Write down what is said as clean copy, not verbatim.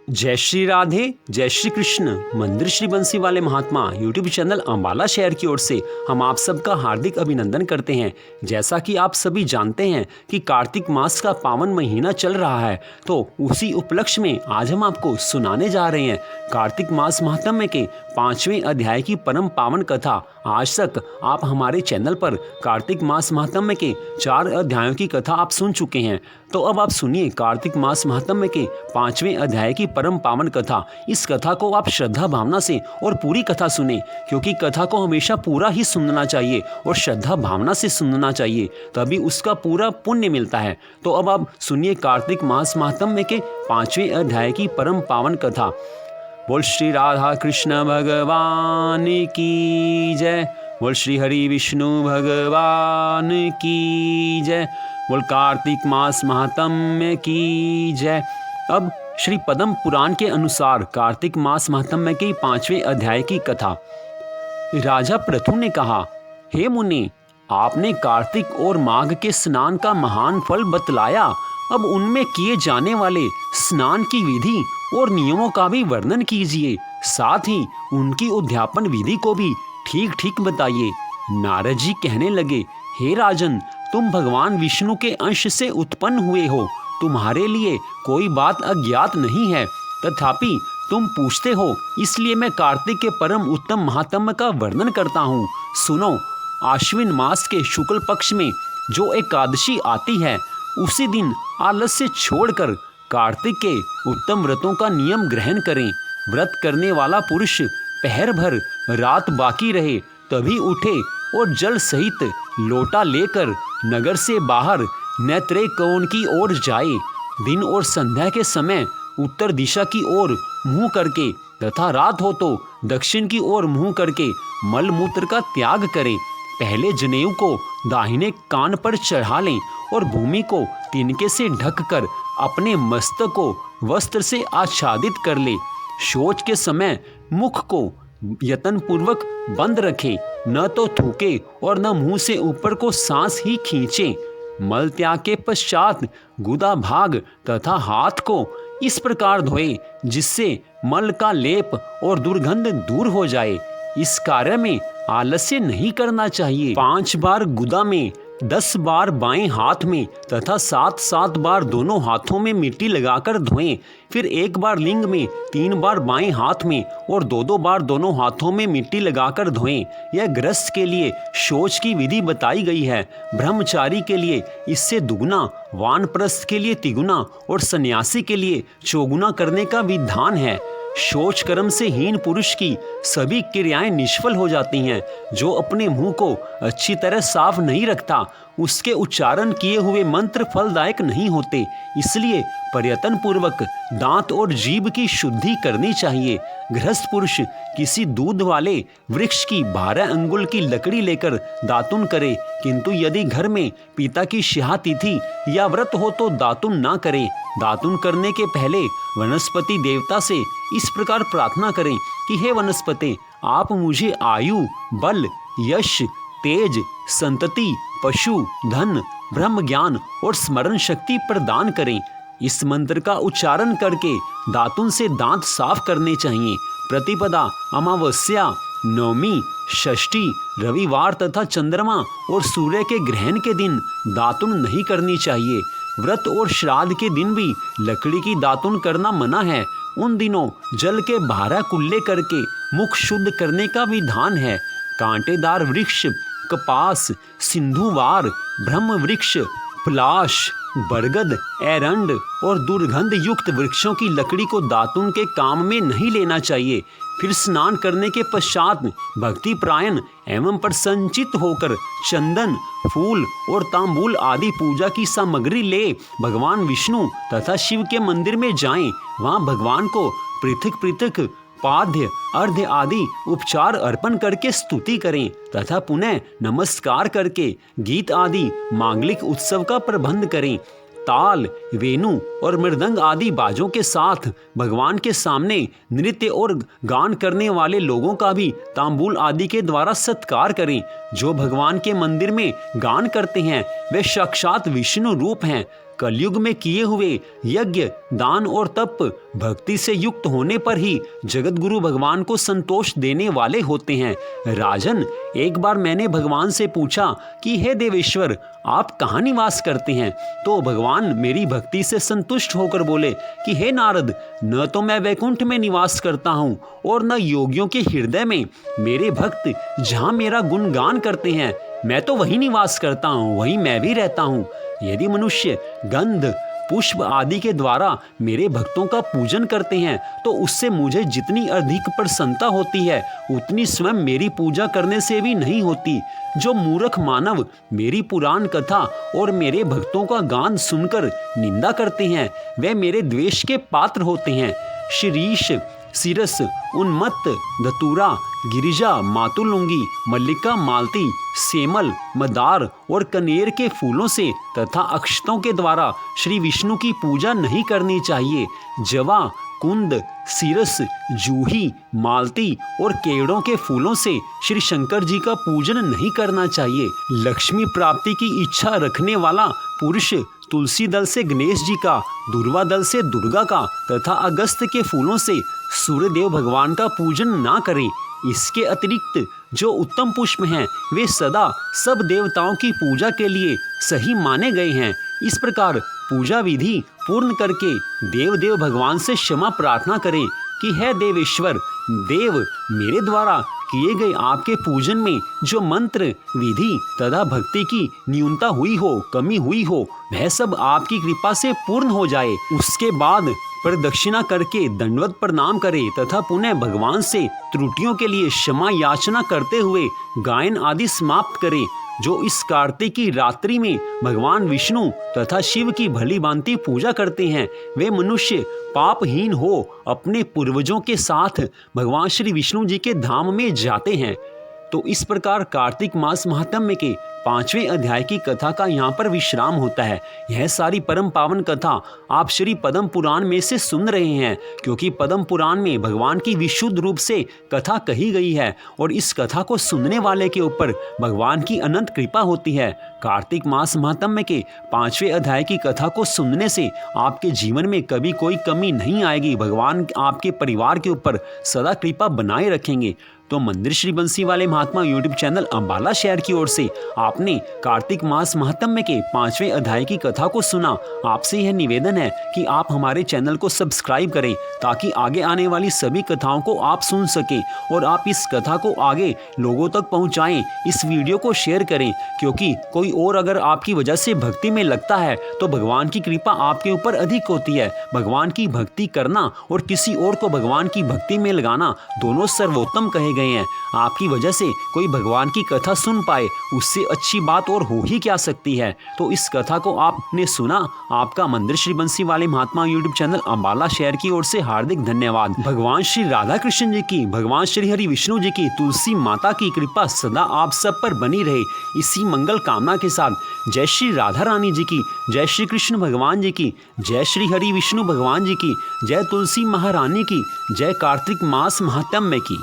जय श्री राधे, जय श्री कृष्ण। मंदिर श्री बंसी वाले महात्मा यूट्यूब चैनल अंबाला शहर की ओर से हम आप सबका हार्दिक अभिनंदन करते हैं। जैसा कि आप सभी जानते हैं कि कार्तिक मास का पावन महीना चल रहा है, तो उसी उपलक्ष्य में आज हम आपको सुनाने जा रहे हैं कार्तिक मास महात्म्य के 5वें अध्याय की परम पावन कथा। आज तक आप हमारे चैनल पर कार्तिक मास महात्म्य के 4 अध्यायों की कथा आप सुन चुके हैं, तो अब आप सुनिए कार्तिक मास महात्म्य के 5वें अध्याय की परम पावन कथा। इस कथा को आप श्रद्धा भावना से और पूरी कथा सुने, क्योंकि कथा को हमेशा पूरा ही सुनना चाहिए और श्रद्धा भावना से सुनना चाहिए, तभी उसका पूरा पुण्य मिलता है। तो अब आप सुनिए कार्तिक मास महात्म्य के 5वें अध्याय की परम पावन कथा। बोल श्री राधा कृष्ण भगवान की जय। बोल श्री हरि विष्णु भगवान की जय। बोल कार्तिक मास महात्म्य की जय। अब श्री पद्म पुराण के अनुसार कार्तिक मास महात्म्य के 5वें अध्याय की कथा। राजा पृथु ने कहा, हे मुनि, आपने कार्तिक और माघ के स्नान का महान फल बतलाया। अब उनमें किए जाने वाले स्नान की विधि और नियमों का भी वर्णन कीजिए, साथ ही उनकी उद्यापन विधि को भी ठीक ठीक बताइए। नारद जी कहने लगे, हे राजन, तुम भगवान विष्णु के अंश से उत्पन्न हुए हो, तुम्हारे लिए कोई बात अज्ञात नहीं है, तथापि तुम पूछते हो, इसलिए मैं कार्तिक के परम उत्तम महात्म्य का वर्णन करता हूँ। सुनो, आश्विन मास के शुक्ल पक्ष में जो एकादशी आती है, उसी दिन आलस्य छोड़कर कार्तिक के उत्तम व्रतों का नियम ग्रहण करें। व्रत करने वाला पुरुष पहर भर रात बाकी रहे तभी उठे और जल सहित लोटा लेकर नगर से बाहर नेत्रे कोण की ओर जाए। दिन और संध्या के समय उत्तर दिशा की ओर मुंह करके तथा रात हो तो दक्षिण की ओर मुंह करके मल मूत्र का त्याग करें। पहले जनेऊ को दाहिने कान पर चढ़ा लें और भूमि को तिनके से ढककर अपने मस्तक को वस्त्र से आच्छादित कर ले। शौच के समय मुख को यत्न पूर्वक बंद रखें, न तो थूके और न मुंह से ऊपर को सांस ही खींचे। मल त्याग के पश्चात गुदा भाग तथा हाथ को इस प्रकार धोए जिससे मल का लेप और दुर्गंध दूर हो जाए। इस कार्य में आलस्य नहीं करना चाहिए। 5 बार गुदा में, 10 बार बाएं हाथ में तथा 7 बार दोनों हाथों में मिट्टी लगाकर धोएं। फिर 1 बार लिंग में, 3 बार बाएं हाथ में और 2 बार दोनों हाथों में मिट्टी लगाकर धोएं। यह गृहस्थ के लिए शौच की विधि बताई गई है। ब्रह्मचारी के लिए इससे दुगुना, वानप्रस्थ के लिए तिगुना और सन्यासी के लिए चौगुना करने का विधान है। शौच कर्म से हीन पुरुष की सभी क्रियाएं निष्फल हो जाती हैं। जो अपने मुंह को अच्छी तरह साफ नहीं रखता, उसके उच्चारण किए हुए मंत्र फलदायक नहीं होते। इसलिए प्रयत्न पूर्वक दांत और जीभ की शुद्धि करनी चाहिए। गृहस्थ पुरुष किसी दूध वाले वृक्ष की 12 अंगुल की लकड़ी लेकर दातुन करे, किंतु यदि घर में पिता की स्याह तिथि या व्रत हो तो दातुन ना करे। दातुन करने के पहले वनस्पति देवता से इस प्रकार प्रार्थना करें कि हे वनस्पति, आप मुझे आयु, बल, यश, तेज, संतति, पशु, धन, ब्रह्म ज्ञान और स्मरण शक्ति प्रदान करें। इस मंत्र का उच्चारण करके दातुन से दांत साफ करने चाहिए। प्रतिपदा, अमावस्या, नवमी, षष्ठी, रविवार तथा चंद्रमा और सूर्य के ग्रहण के दिन दातुन नहीं करनी चाहिए। व्रत और श्राद्ध के दिन भी लकड़ी की दातुन करना मना है। उन दिनों जल के 12 कुल्ले करके मुख शुद्ध करने का विधान है। कांटेदार वृक्ष, कपास, सिंधुवार, ब्रह्म वृक्ष, पलाश, बरगद, एरंड और दुर्गंध युक्त वृक्षों की लकड़ी को दातुन के काम में नहीं लेना चाहिए। फिर स्नान करने के पश्चात भक्ति प्रायण एवं प्रसन्नचित होकर चंदन, फूल और तांबूल आदि पूजा की सामग्री ले भगवान विष्णु तथा शिव के मंदिर में जाएं। वहां भगवान को पृथक पृथक पाद्य, अर्घ्य आदि उपचार अर्पण करके स्तुति करें तथा पुनः नमस्कार करके गीत आदि मांगलिक उत्सव का प्रबंध करें। ताल, वेणु और मृदंग आदि बाजों के साथ भगवान के सामने नृत्य और गान करने वाले लोगों का भी तांबूल आदि के द्वारा सत्कार करें। जो भगवान के मंदिर में गान करते हैं वे साक्षात विष्णु रूप हैं। कलयुग में किए हुए यज्ञ, दान और तप भक्ति से युक्त होने पर ही जगत गुरु भगवान को संतोष देने वाले होते हैं। राजन, एक बार मैंने भगवान से पूछा कि हे देवेश्वर, आप कहाँ निवास करते हैं? तो भगवान मेरी भक्ति से संतुष्ट होकर बोले कि हे नारद, न तो मैं वैकुंठ में निवास करता हूँ और न योगियों के हृदय में। मेरे भक्त जहाँ मेरा गुणगान करते हैं, मैं तो वहीं निवास करता हूँ, वहीं मैं भी रहता हूँ। यदि मनुष्य गंध, पुष्प आदि के द्वारा मेरे भक्तों का पूजन करते हैं तो उससे मुझे जितनी अधिक प्रसन्नता होती है उतनी स्वयं मेरी पूजा करने से भी नहीं होती। जो मूर्ख मानव मेरी पुराण कथा और मेरे भक्तों का गान सुनकर निंदा करते हैं वे मेरे द्वेष के पात्र होते हैं। शिरीष, सिरस, उन्मत्त, धतूरा, गिरिजा, मातुलुंगी, मल्लिका, मालती, सेमल, मदार और कनेर के फूलों से तथा अक्षतों के द्वारा श्री विष्णु की पूजा नहीं करनी चाहिए। जवा, कुंद, सिरस, जूही, मालती और केड़ों के फूलों से श्री शंकर जी का पूजन नहीं करना चाहिए। लक्ष्मी प्राप्ति की इच्छा रखने वाला पुरुष तुलसी दल से गणेश जी का, दुर्वा दल से दुर्गा का तथा अगस्त के फूलों से सूर्यदेव भगवान का पूजन ना करें। इसके अतिरिक्त जो उत्तम पुष्प हैं वे सदा सब देवताओं की पूजा के लिए सही माने गए हैं। इस प्रकार पूजा विधि पूर्ण करके देव भगवान से क्षमा प्रार्थना करें कि हे देवेश्वर देव, मेरे द्वारा किए गए आपके पूजन में जो मंत्र, विधि तथा भक्ति की न्यूनता हुई हो, कमी हुई हो, वह सब आपकी कृपा से पूर्ण हो जाए। उसके बाद प्रदक्षिणा करके दंडवत प्रणाम करें तथा पुनः भगवान से त्रुटियों के लिए क्षमा याचना करते हुए गायन आदि समाप्त करें। जो इस कार्तिक की रात्रि में भगवान विष्णु तथा शिव की भली भांति पूजा करते हैं वे मनुष्य पापहीन हो अपने पूर्वजों के साथ भगवान श्री विष्णु जी के धाम में जाते हैं। तो इस प्रकार कार्तिक मास महात्म्य के 5वें अध्याय की कथा का यहाँ पर विश्राम होता है। यह सारी परम पावन कथा आप श्री पद्म पुराण में से सुन रहे हैं, क्योंकि पद्म पुराण में भगवान की विशुद्ध रूप से कथा कही गई है और इस कथा को सुनने वाले के ऊपर भगवान की अनंत कृपा होती है। कार्तिक मास महात्म्य के 5वें अध्याय की कथा को सुनने से आपके जीवन में कभी कोई कमी नहीं आएगी। भगवान आपके परिवार के ऊपर सदा कृपा बनाए रखेंगे। तो मंदिर श्री बंसी वाले महात्मा यूट्यूब चैनल अंबाला शहर की ओर से आपने कार्तिक मास महात्म्य के 5वें अध्याय की कथा को सुना। आपसे यह निवेदन है कि आप हमारे चैनल को सब्सक्राइब करें ताकि आगे आने वाली सभी कथाओं को आप सुन सकें और आप इस कथा को आगे लोगों तक पहुंचाएं। इस वीडियो को शेयर करें, क्योंकि कोई और अगर आपकी वजह से भक्ति में लगता है तो भगवान की कृपा आपके ऊपर अधिक होती है। भगवान की भक्ति करना और किसी और को भगवान की भक्ति में लगाना दोनों सर्वोत्तम कहे गए हैं। आपकी वजह से कोई भगवान की कथा सुन पाए, उससे अच्छी बात और हो ही क्या सकती है। तो इस कथा को आपने सुना, आपका मंदिर श्री बंसी वाले महात्मा यूट्यूब चैनल अंबाला शहर की ओर से हार्दिक धन्यवाद। भगवान श्री राधा कृष्ण जी की, भगवान श्री हरि विष्णु जी की, तुलसी माता की कृपा सदा आप सब पर बनी रहे। इसी मंगल कामना के साथ जय श्री राधा रानी जी की, जय श्री कृष्ण भगवान जी की, जय श्री हरि विष्णु भगवान जी की, जय तुलसी महारानी की, जय कार्तिक मास महात्म्य की।